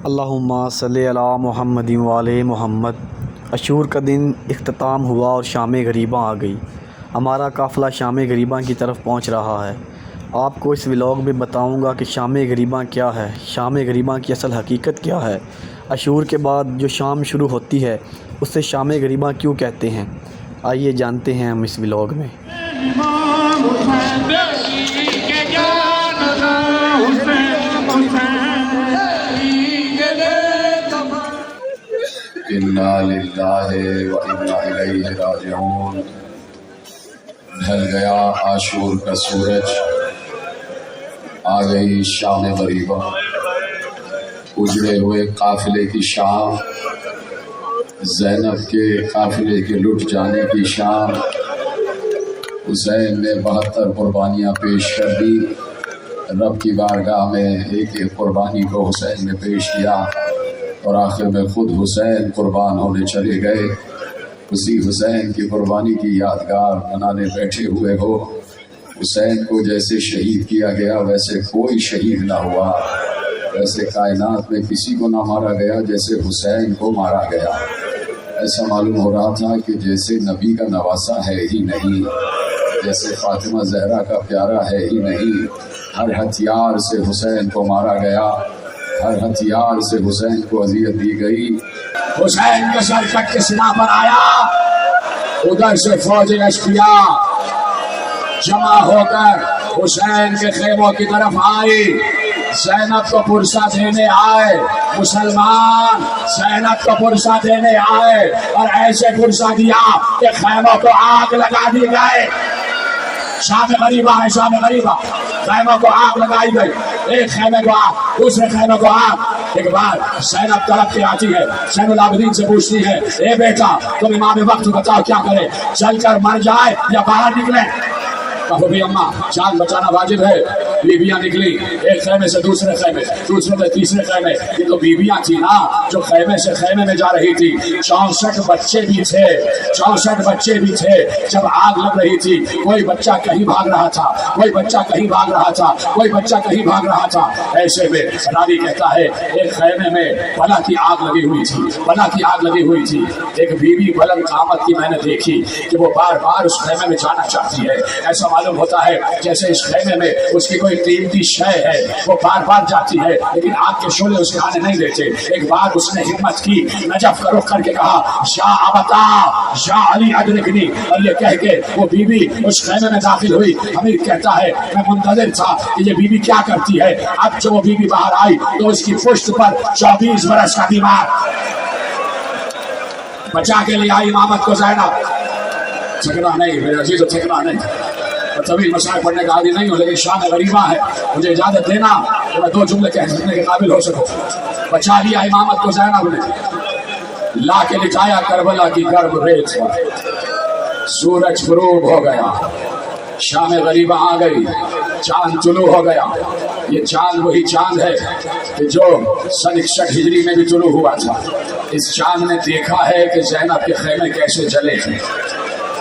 اللہم صلی علی محمد وعلی محمد۔ عاشور کا دن اختتام ہوا اور شام غریباں آ گئی۔ ہمارا قافلہ شام غریباں کی طرف پہنچ رہا ہے۔ آپ کو اس ولاگ میں بتاؤں گا کہ شام غریباں کیا ہے، شام غریباں کی اصل حقیقت کیا ہے، عاشور کے بعد جو شام شروع ہوتی ہے اسے شام غریباں کیوں کہتے ہیں۔ آئیے جانتے ہیں ہم اس ولاگ میں۔ انا للہ و انا الیہ راجعون۔ ڈھل گیا عاشور کا سورج، آ گئی شام غریباں، اجڑے ہوئے قافلے کی شام، زینب کے قافلے کے لٹ جانے کی شام۔ حسین نے 72 قربانیاں پیش کر دی۔ رب کی بارگاہ میں ایک ایک قربانی کو حسین نے پیش کیا اور آخر میں خود حسین قربان ہونے چلے گئے۔ اسی حسین کی قربانی کی یادگار بنانے بیٹھے ہوئے ہو۔ حسین کو جیسے شہید کیا گیا ویسے کوئی شہید نہ ہوا، ویسے کائنات میں کسی کو نہ مارا گیا جیسے حسین کو مارا گیا۔ ایسا معلوم ہو رہا تھا کہ جیسے نبی کا نواسا ہے ہی نہیں، جیسے فاطمہ زہرا کا پیارا ہے ہی نہیں۔ ہر ہتھیار سے حسین کو مارا گیا، ہر ہتھیار سے حسین کو اذیت دی گئی۔ حسین کے سر کٹ کے سنا پر آیا، ادھر سے فوج اشقیاء جمع ہو کر حسین کے خیموں کی طرف آئی۔ زینب کو پرسہ دینے آئے، مسلمان زینب کو پرسہ دینے آئے اور ایسے پرسہ دیا کہ خیموں کو آگ لگا دی گئے۔ شام غریباں ہے، شام غریباں، خیموں کو آگ لگائی گئی۔ ایک خیمے کو آگ، دوسرے خیمے کو آگ۔ ایک بار زینب طلب کے آتی ہے، زین العابدین سے پوچھتی ہے، اے بیٹا تم امام وقت بتاؤ کیا کرے، چل کر مر جائے یا باہر نکلے؟ کہو بھی اماں جان بچانا واجب ہے۔ بیویاں نکلی، ایک خیمے سے دوسرے خیمے، دوسرے سے تیسرے خیمے۔ یہ تو بیویاں تھی نا جو خیمے سے خیمے میں جا رہی تھی۔ 64 بچے بھی تھے، 64 بچے بھی تھے۔ جب آگ لگ رہی تھی کوئی بچہ کہیں بھاگ رہا تھا، کوئی بچہ کہیں بھاگ رہا تھا، کوئی بچہ کہیں بھاگ رہا تھا۔ ایسے میں راوی کہتا ہے ایک خیمے میں بلا کی آگ لگی ہوئی تھی، بلا کی آگ لگی ہوئی تھی۔ ایک بیوی بلند قامت کی میں نے دیکھی کہ وہ بار بار اس خیمے میں جانا چاہتی ہے۔ ایسا معلوم ہوتا ہے جیسے اس خیمے میں اس کی کوئی قیمتی شے ہے، وہ بار بار جاتی ہے لیکن آگ کے شعلے اس کے آنے نہیں دیتے۔ ایک بار اس نے ہمت کی، نجف کا رخ کر کے کہا یا ابتا یا علی ادرکنی، اور یہ کہہ کے وہ بیوی اس خیمے میں داخل ہوئی۔ امیر کہتا ہے میں منتظر تھا کہ یہ بیوی کیا کرتی ہے۔ اب جو وہ بیوی باہر آئی تو اس کی پشت پر 24 برس کا بیمار بچا کے لے آئی امامت کو زینب۔ تھکنا نہیں میرے عزیز، تھکنا نہیں۔ طویل مسائل پڑھنے کا عادی نہیں ہوں لیکن شان غریباں ہے، مجھے اجازت دینا کہ میں 2 جملے کہنے کے قابل ہو سکوں۔ بچا لیا امامت کو زینب نے، لا کے لٹایا کربلا کی گرم ریت پر۔ سورج غروب ہو گیا، شام غریباں آ گئی، چاند طلوع ہو گیا۔ یہ چاند وہی چاند ہے کہ جو سن 61 ہجری میں بھی طلوع ہوا تھا۔ اس چاند نے دیکھا ہے کہ زینب کے خیمے کیسے جلے ہیں۔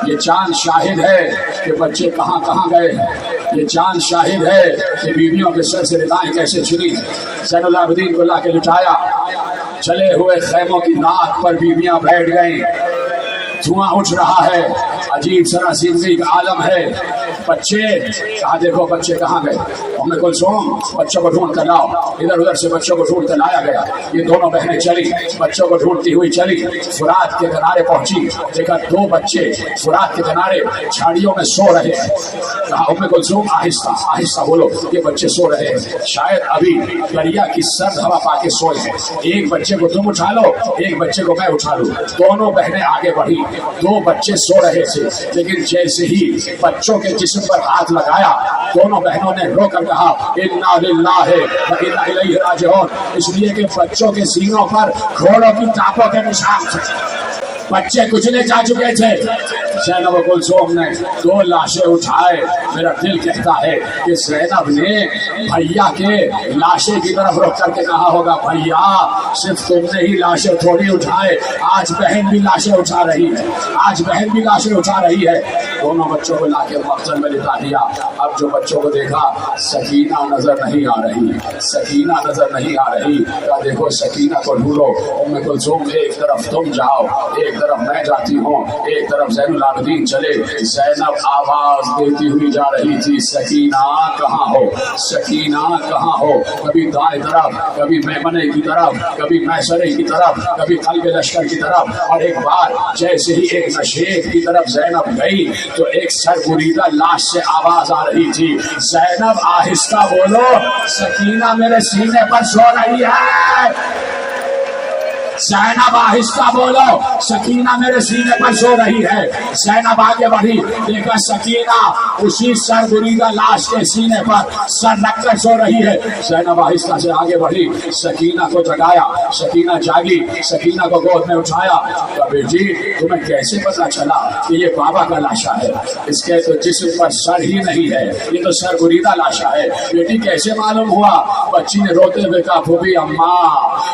یہ چاند شاہد ہے کہ بچے کہاں کہاں گئے ہیں۔ یہ چاند شاہد ہے کہ بیویوں کے سر سے ردائیں کیسے چھنی۔ زین العابدین کو لا کے لٹایا، چلے ہوئے خیموں کی ناک پر بیویاں بیٹھ گئیں۔ دھواں اٹھ رہا ہے، عجیب سرا زندگی کا عالم ہے۔ بچے کہا دیکھو بچے کہاں گئے۔ ام کلثوم بچوں کو ڈھونڈ کر لاؤ۔ ادھر ادھر سے بچوں کو ڈھونڈ کر لایا گیا۔ یہ دونوں بہنیں چلی، بچوں کو ڈھونڈتی ہوئی چلی، فرات کے کنارے پہنچی، دیکھا 2 بچے فرات کے کنارے جھاڑیوں میں سو رہے ہیں۔ کہا ام کلثوم آہستہ آہستہ بولو، یہ بچے سو رہے ہیں، شاید ابھی دریا کی سرد ہوا پا کے سوئے ہیں۔ ایک بچے کو تم اٹھا لو، ایک بچے کو میں اٹھا لوں۔ دونوں بہنیں آگے بڑھی، 2 بچے سو رہے تھے لیکن جیسے ہی بچوں کے جسم پر ہاتھ لگایا دونوں بہنوں نے رو کر کہا انا للہ و انا الیہ راجعون، اس لیے کہ بچوں کے سینوں پر گھوڑوں کی ٹانپوں کے نشان تھے۔ بچے کچلے جا چکے تھے، زینب کلثوم نے 2 لاشیں اٹھائے. میرا دل کہتا ہے کہ زینب نے بھیا کے لاشیں کی طرف رخ کر کے کہا ہوگا بھیا صرف تم نے ہی لاشیں تھوڑی اٹھائے, آج بہن بھی لاشیں اٹھا رہی ہے, آج بہن بھی لاشیں اٹھا رہی ہے. دونوں بچوں کو لا کے مقتل میں لٹا دیا. اب جو بچوں کو دیکھا سکینہ نظر نہیں آ رہی, سکینہ نظر نہیں آ رہی. کہا دیکھو سکینہ کو ڈھونڈو. ام کلثوم ایک طرف تم جاؤ, ایک طرف میں جاتی ہوں, ایک طرف زین العابدین چلے. زینب آواز دیتی ہوئی جا رہی تھی سکینہ کہاں ہو, سکینہ کہاں ہو. کبھی دائیں طرف, کبھی میمنے کی طرف, کبھی میسرے کی طرف, کبھی قلب لشکر کی طرف. اور ایک بار جیسے ہی ایک نشیب کی طرف زینب گئی تو ایک سر بریدہ لاش سے آواز آ رہی تھی زینب آہستہ بولو سکینہ میرے سینے پر سو رہی ہے, زینب آہستہ بولو سکینہ میرے سینے پر سو رہی ہے. زینب آگے بڑھی, دیکھا سکینہ اسی سر بریدہ لاش کے سینے پر سر رکھ کر سو رہی ہے. زینب آہستہ سے آگے بڑھی, سکینہ کو جگایا. سکینہ جاگی, سکینہ کو گود میں اٹھایا. کہا بیٹی تمہیں کیسے پتا چلا کہ یہ بابا کا لاشا ہے, اس کے تو جسم پر سر ہی نہیں ہے, یہ تو سر بریدہ لاشا ہے. بیٹی کیسے معلوم ہوا؟ بچی نے روتے ہوئے کہا پھوپھی اماں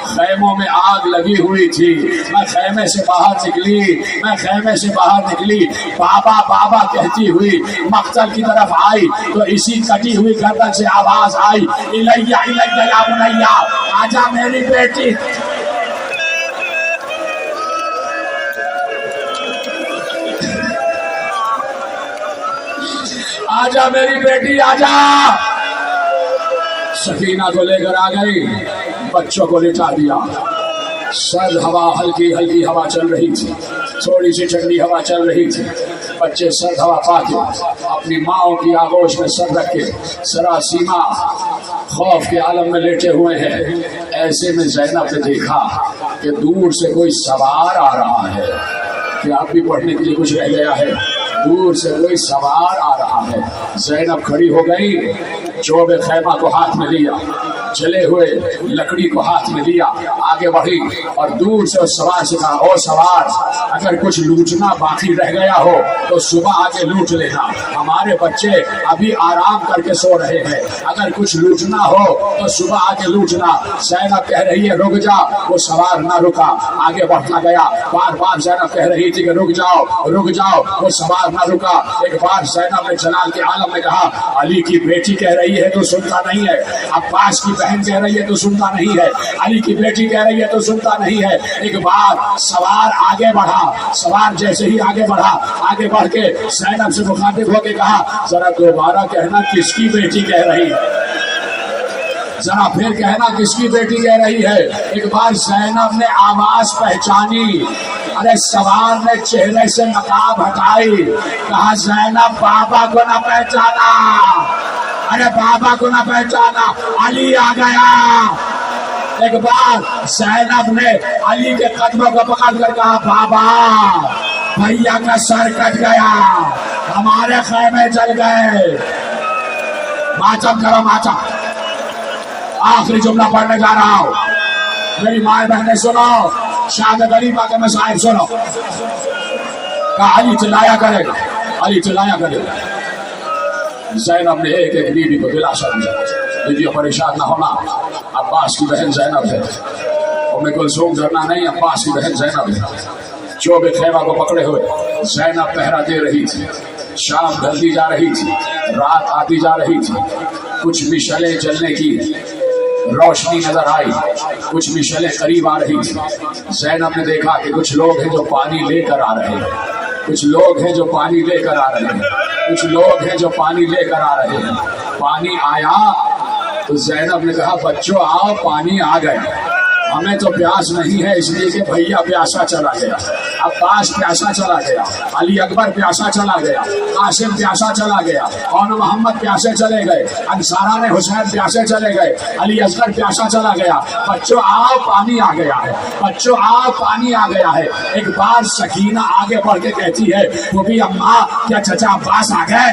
خیموں میں آگ لگی ہوئی تھی, میں خیمے سے باہر نکلی, میں خیمے سے باہر نکلی, بابا بابا کہتی ہوئی مقتل کی طرف آئی تو اسی کٹی ہوئی گردن سے آواز آئی الیہ الیہ یا بنیہ, آجا میری بیٹی. آجا میری بیٹی آجا. سکینہ کو لے کر آ گئی, بچوں کو لٹا دیا. سرد ہوا, ہلکی ہلکی ہوا چل رہی تھی, تھوڑی سی ٹھنڈی ہوا چل رہی تھی. بچے سرد ہوا پا کے اپنی ماؤں کی آغوش میں سر رکھ کے سراسیما خوف کے عالم میں لیٹے ہوئے ہیں. ایسے میں زینب نے دیکھا کہ دور سے کوئی سوار آ رہا ہے. کہ آپ بھی پڑھنے کے لیے کچھ رہ گیا ہے, دور سے کوئی سوار آ رہا ہے. زینب کھڑی ہو گئی, چوب خیمہ کو ہاتھ میں لیا, جلے ہوئے لکڑی کو ہاتھ میں لیا, آگے بڑھی اور دور سے اس سوار سے کہا او سوار اگر کچھ لوٹنا باقی رہ گیا ہو تو صبح آگے لوٹ لینا, ہمارے بچے ابھی آرام کر کے سو رہے ہیں, اگر کچھ لوٹنا ہو تو صبح آگے لوٹنا. زینب کہہ رہی ہے رک جا, وہ سوار نہ رکا, آگے بڑھتا گیا. بار بار زینب کہہ رہی تھی کہ رک جاؤ رک جاؤ, وہ سوار نہ رکا. ایک بار زینب نے جلال کے عالم میں کہا علی کی بیٹی کہہ رہی ہے تو سنتا نہیں ہے, عباس کی بہن کہہ رہی ہے تو سنتا نہیں ہے, علی کی بیٹی کہہ رہی ہے تو سنتا نہیں ہے. ایک بار سوار آگے بڑھا, سوار جیسے ہی آگے بڑھا, آگے بڑھ کے زینب سے مخاطب ہو کے کہا ذرا دوبارہ کہنا کس کی بیٹی کہہ رہی ہے, ذرا پھر کہنا کس کی بیٹی کہہ رہی ہے. ایک بار زینب نے آواز پہچانی, ارے سوار نے چہرے سے نقاب ہٹائی, کہا زینب بابا کو نہ پہچانا, ارے بابا کو نہ پہچانا, علی آ گیا. ایک بار زینب نے علی کے قدموں کو پکڑ کر کہا بابا بھیا کا سر کٹ گیا, ہمارے خیمے جل گئے, ماتم کرو ماتم. آخری جملہ پڑھنے جا رہا ہوں, میری مائیں بہنیں سنو, شاہد غریبہ کے مصائب سنو. کہا علی چلایا کرے گا, علی چلایا کرے گا. زینب نے ایک ایک بیوی کو دلاسا دیا, بیویوں پریشان نہ ہونا, عباس کی بہن زینب ہے, ام کلثوم ڈرنا نہیں, عباس کی بہن زینب ہے. چوب خیمہ کو پکڑے ہوئے زینب پہرا دے رہی تھی. شام ڈھلتی جا رہی تھی, رات آتی جا رہی تھی, کچھ مشعلیں جلنے کی روشنی نظر آئی, کچھ مشعلیں قریب آ رہی تھی. زینب نے دیکھا کہ کچھ لوگ ہیں جو پانی لے کر آ رہے ہیں, کچھ لوگ ہیں جو پانی لے کر آ رہے ہیں, کچھ لوگ ہیں جو پانی لے کر آ رہے ہیں. پانی آیا تو زینب نے کہا بچوں آؤ پانی آ گئے, ہمیں تو پیاس نہیں ہے اس لیے کہ بھیا پیاسا چلا گیا, عباس پیاسا چلا گیا, علی اکبر پیاسا چلا گیا, قاسم پیاسا چلا گیا, اور محمد پیاسے چلے گئے, انصاران حسین پیاسے چلے گئے, علی اصغر پیاسا چلا گیا. بچوں آؤ پانی آ گیا ہے, بچوں آؤ پانی آ گیا ہے. ایک بار سکینہ آگے بڑھ کے کہتی ہے وہ بھی اماں کیا چچا عباس آ گئے,